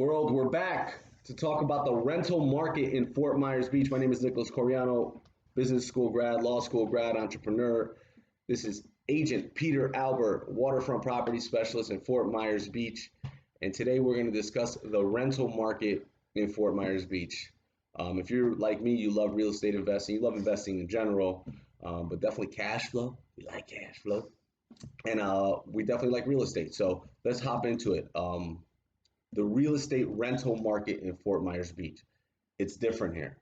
World, we're back to talk about the rental market in Fort Myers Beach. My name is Nicholas Coriano, business school grad, law school grad, entrepreneur. This is Agent Peter Albert, waterfront property specialist in Fort Myers Beach. And today we're going to discuss the rental market in Fort Myers Beach. If you're like me, you love real estate investing, you love investing in general, but definitely cash flow. We like cash flow. And we definitely like real estate. So let's hop into it. The real estate rental market in Fort Myers Beach. It's different here.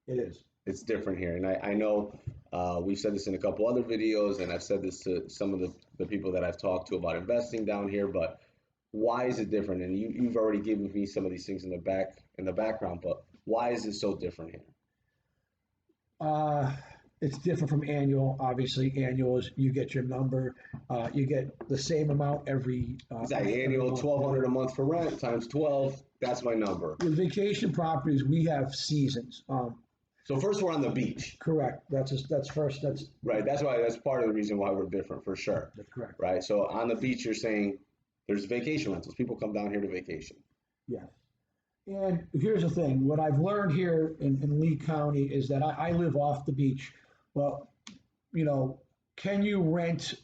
It is. It's different here. And I know we've said this in a couple other videos, and I've said this to some of the people that I've talked to about investing down here, but why is it different? And you've already given me some of these things in the background, but why is it so different here? It's different from annual. Obviously, annual is you get your number. You get the same amount every. Exactly. Annual $1,200 a month for rent times 12. That's my number. With vacation properties, we have seasons. So first, we're on the beach. Correct. That's first. That's right. That's part of the reason why we're different, for sure. That's correct. Right. So on the beach, you're saying there's vacation rentals. People come down here to vacation. Yes. And here's the thing. What I've learned here in Lee County is that I live off the beach. Well, can you rent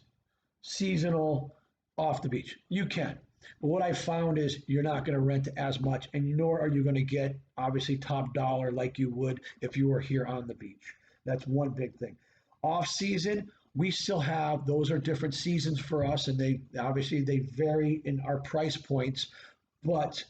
seasonal off the beach? You can. But what I found is you're not going to rent as much, and nor are you going to get, obviously, top dollar like you would if you were here on the beach. That's one big thing. Off season, we still have, those are different seasons for us, and they vary in our price points. But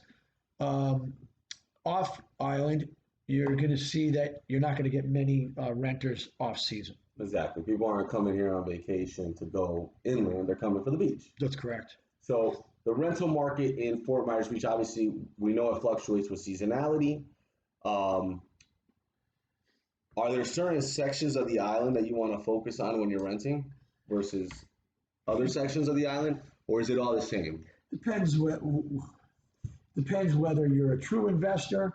off island, you're going to see that you're not going to get many renters off season. Exactly. People aren't coming here on vacation to go inland. They're coming for the beach. That's correct. So the rental market in Fort Myers Beach, obviously, we know it fluctuates with seasonality. Are there certain sections of the island that you want to focus on when you're renting versus other sections of the island, or is it all the same? Depends whether you're a true investor,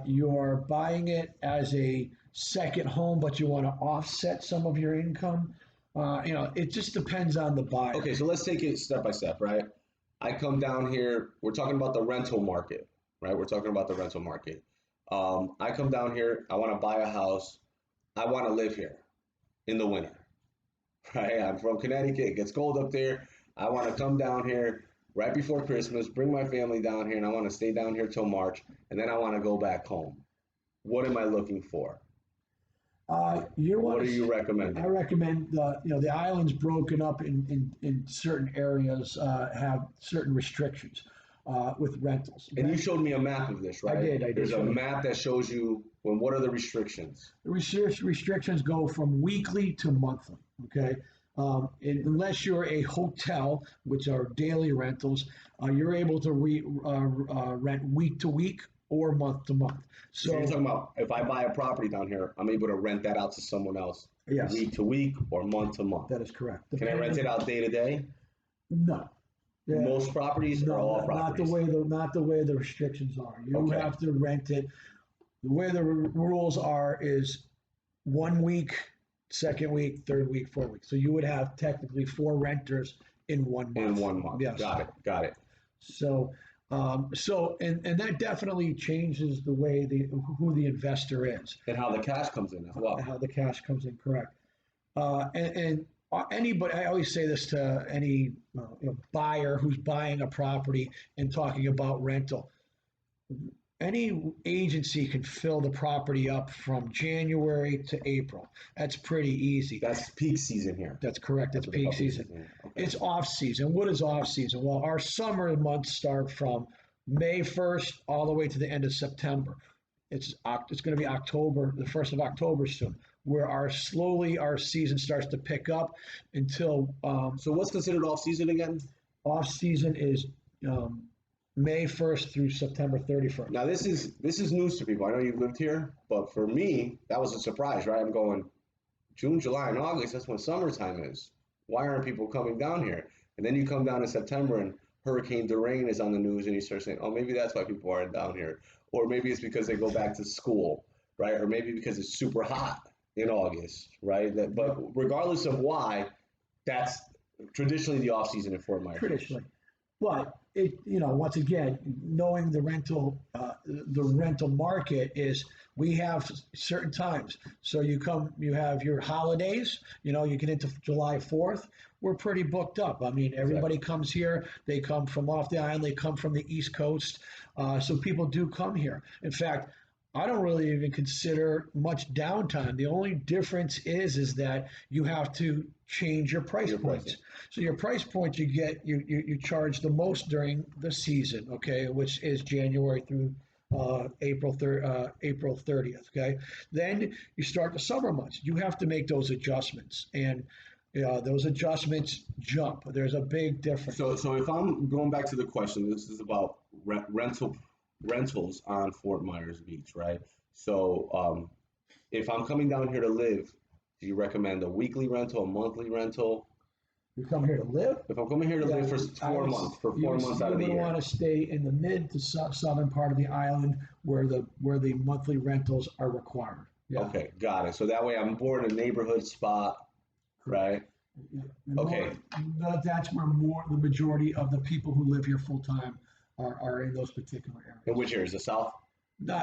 you're buying it as a second home, but you want to offset some of your income. It just depends on the buyer. Okay, so let's take it step by step, right? I come down here, we're talking about the rental market, right? We're talking about the rental market. I come down here, I want to buy a house. I want to live here in the winter, right? I'm from Connecticut, it gets cold up there. I want to come down here right before Christmas, bring my family down here, and I want to stay down here till March, and then I want to go back home. What am I looking for? What are you recommending? I recommend the island's broken up in certain areas, have certain restrictions with rentals. And you showed me a map of this, right? I did. There's a map that shows you what are the restrictions? The restrictions go from weekly to monthly. Okay. Unless you're a hotel, which are daily rentals, you're able to rent week to week or month to month. So you're talking about if I buy a property down here, I'm able to rent that out to someone else, yes, week to week or month to month. That is correct. Can I rent it out day to day? No. Yeah. Most properties or all properties? Not the way the restrictions are. You have to rent it. The way the rules are is 1 week, second week, third week, 4 weeks. So you would have technically 4 renters in 1 month. In 1 month. Yes. Got it. So that definitely changes the way who the investor is. And how the cash comes in as well. How the cash comes in, correct. And anybody, I always say this to any buyer who's buying a property and talking about rental. Any agency can fill the property up from January to April. That's pretty easy. That's peak season here. That's correct. That's peak season. Okay. It's off season. What is off season? Well, our summer months start from May 1st all the way to the end of September. It's going to be October, the 1st of October soon, where our season starts to pick up until. So what's considered off season again? Off season is May 1st through September 31st. Now this is news to people. I know you've lived here, but for me, that was a surprise, right? I'm going June, July, and August. That's when summertime is. Why aren't people coming down here? And then you come down in September and Hurricane Dorian is on the news, and you start saying, oh, maybe that's why people aren't down here. Or maybe it's because they go back to school, right? Or maybe because it's super hot in August, right? But regardless of why, that's traditionally the off season in Fort Myers. Traditionally. But once again, knowing the rental market is we have certain times. So you have your holidays, you get into July 4th, we're pretty booked up. I mean, everybody Exactly. comes here, they come from off the island, they come from the East Coast. So people do come here. In fact, I don't really even consider much downtime. The only difference is that you have to change your price Your pricing. points. So your price point you charge the most during the season, okay, which is January through April 30th. Okay, then you start the summer months. You have to make those adjustments, and those adjustments jump. There's a big difference. So if I'm going back to the question, this is about rentals on Fort Myers Beach, right? So if I'm coming down here to live, do you recommend a weekly rental, a monthly rental? You come here to live. If I'm coming here to Yeah, live for I four would. months, for You four would, months you out of the would year. want to stay in the mid to southern part of the island where the monthly rentals are required. Yeah. Okay, got it. So that way I'm more in a neighborhood spot, right? Yeah. And Okay, that's where more the majority of the people who live here full time are in those particular in areas. which area? Is the south?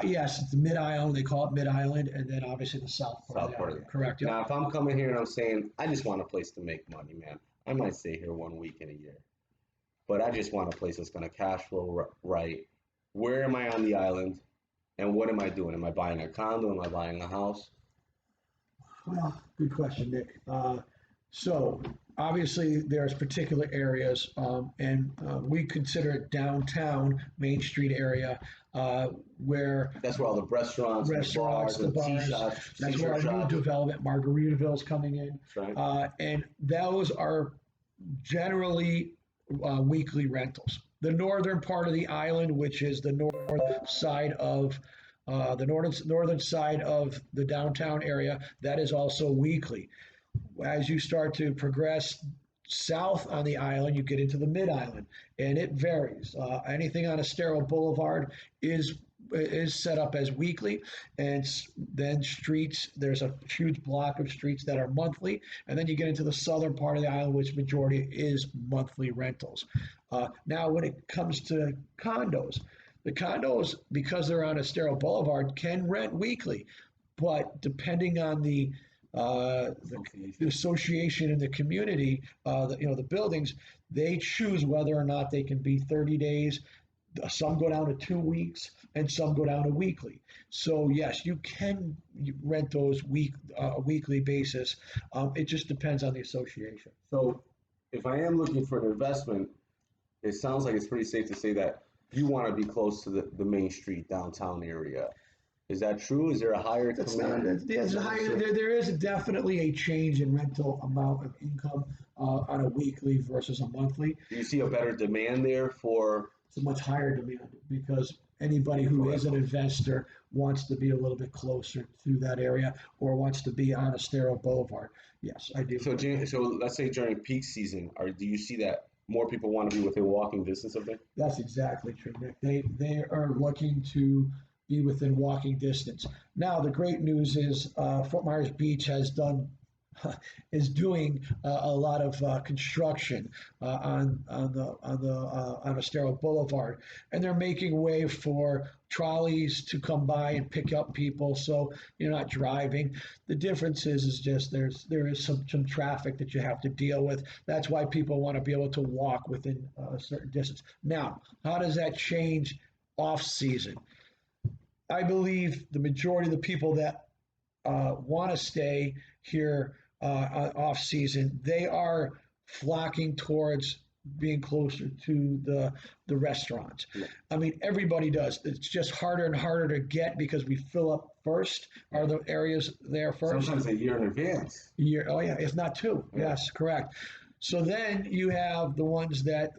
Yes, it's the Mid Island. They call it Mid Island, and then obviously the south part of South the part of island. it. Correct. Yep. Now, if I'm coming here and I'm saying, I just want a place to make money, man, I might stay here 1 week in a year, but I just want a place that's going to cash flow right. Where am I on the island and what am I doing? Am I buying a condo? Am I buying a house? Well, good question, Nick. So obviously there's particular areas, and we consider it downtown Main Street area, where That's where all the restaurants and the restaurants, bars the and the tea bars. shops, That's where t-shirt our new shops. development, Margaritaville, is coming in, That's right. and those are generally weekly rentals. The northern part of the island, which is the north side of the northern side of the downtown area, that is also weekly. As you start to progress south on the island, you get into the mid island, and it varies. Anything on Estero Boulevard is is set up as weekly, and then streets. There's a huge block of streets that are monthly, and then you get into the southern part of the island, which majority is monthly rentals. Now, when it comes to condos, the condos, because they're on Estero Boulevard, can rent weekly, but depending on the Association. association in the community, the buildings, they choose whether or not they can be 30 days. Some go down to 2 weeks, and some go down to weekly. So yes, you can rent those weekly basis. It just depends on the association. So if I am looking for an investment, it sounds like it's pretty safe to say that you want to be close to the main street downtown area. Is that true? Is there a higher That's not. command? There's a high, there is definitely a change in rental amount of income on a weekly versus a monthly. Do you see a better demand there for It's a much higher demand because anybody who is an rentals? investor wants to be a little bit closer to that area or wants to be on Estero Boulevard. Yes, I do. So let's say during peak season, do you see that more people want to be within walking distance of it? That's exactly true, Nick. They are looking to be within walking distance. Now, the great news is Fort Myers Beach has done is doing a lot of construction on Estero Boulevard, and they're making way for trolleys to come by and pick up people, so you're not driving. The difference is just there is some traffic that you have to deal with. That's why people want to be able to walk within a certain distance. Now, how does that change off season? I believe the majority of the people that want to stay here off season, they are flocking towards being closer to the restaurants. Yeah. I mean, everybody does. It's just harder and harder to get because we fill up first. Are the areas there first? Sometimes a year in advance. Year, oh yeah, if not two. Yeah. Yes, correct. So then you have the ones that,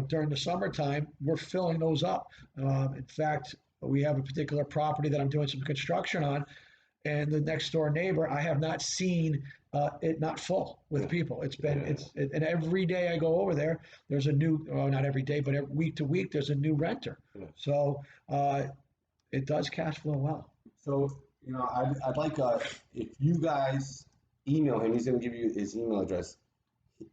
during the summertime, we're filling those up. In fact, we have a particular property that I'm doing some construction on, and the next door neighbor, I have not seen it not full with Yeah. people. It's been Yeah. and every day I go over there, there's a new, well, not every day, but week to week, there's a new renter. Yeah. So it does cash flow well. So, I'd like if you guys email him, he's going to give you his email address,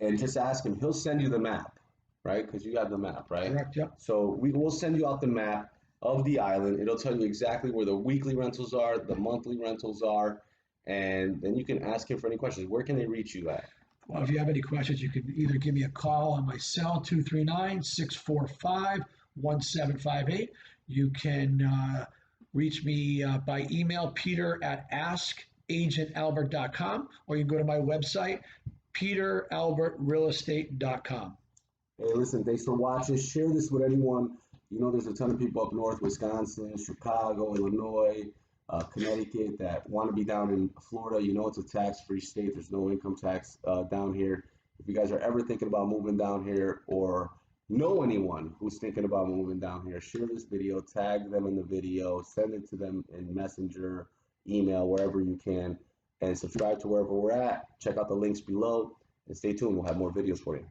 and just ask him. He'll send you the map. right? Because you got the map, right? Correct, yep. So we will send you out the map of the island. It'll tell you exactly where the weekly rentals are, the monthly rentals are, and then you can ask him for any questions. Where can they reach you at? Well, if you have any questions, you can either give me a call on my cell, 239-645-1758. You can reach me by email, peter@askagentalbert.com, or you can go to my website, peteralbertrealestate.com. Hey, listen, thanks for watching. Share this with anyone. You know, there's a ton of people up north, Wisconsin, Chicago, Illinois, Connecticut that want to be down in Florida. You know, it's a tax-free state. There's no income tax down here. If you guys are ever thinking about moving down here or know anyone who's thinking about moving down here, share this video, tag them in the video, send it to them in Messenger, email, wherever you can, and subscribe to wherever we're at. Check out the links below and stay tuned. We'll have more videos for you.